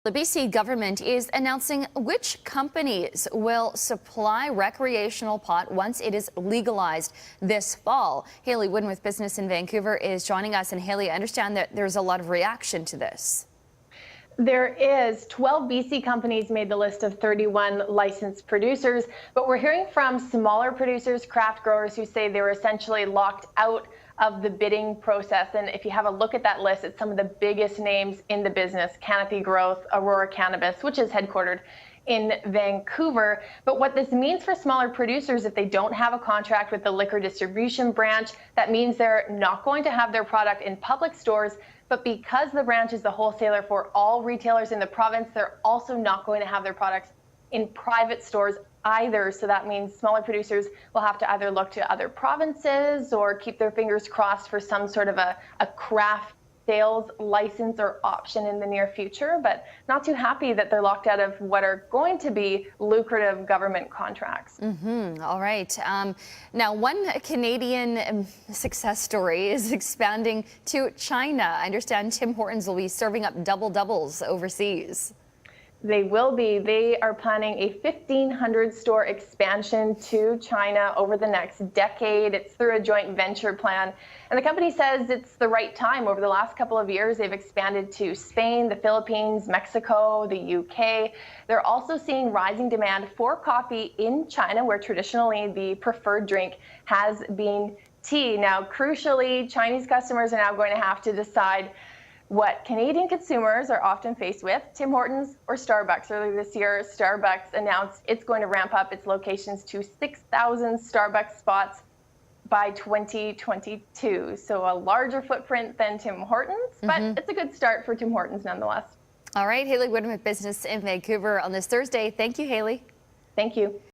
The BC government is announcing which companies will supply recreational pot once it is legalized this fall. Hayley Woodin with Business in Vancouver is joining us. And Hayley, I understand that there's a lot of reaction to this. There is. 12 BC companies made the list of 31 licensed producers, but we're hearing from smaller producers, craft growers, who say they were essentially locked out of the bidding process. And if you have a look at that list, it's some of the biggest names in the business: Canopy Growth, Aurora Cannabis, which is headquartered in Vancouver. But what this means for smaller producers, if they don't have a contract with the liquor distribution branch, that means they're not going to have their product in public stores. But because the branch is the wholesaler for all retailers in the province, they're also not going to have their products in private stores either. So that means smaller producers will have to either look to other provinces or keep their fingers crossed for some sort of a craft sales license or option in the near future, but not too happy that they're locked out of what are going to be lucrative government contracts. All right. Now, one Canadian success story is expanding to China. I understand Tim Hortons will be serving up doubles overseas. They will be. They are planning a 1,500 store expansion to China over the next decade. It's through a joint venture plan. And the company says it's the right time. Over the last couple of years, they've expanded to Spain, the Philippines, Mexico, the UK. They're also seeing rising demand for coffee in China, where traditionally the preferred drink has been tea. Now, crucially, Chinese customers are now going to have to decide what Canadian consumers are often faced with: Tim Hortons or Starbucks. Earlier this year, Starbucks announced it's going to ramp up its locations to 6,000 Starbucks spots by 2022. So a larger footprint than Tim Hortons, but it's a good start for Tim Hortons nonetheless. All right, Hayley Woodin with Business in Vancouver on this Thursday. Thank you, Hayley. Thank you.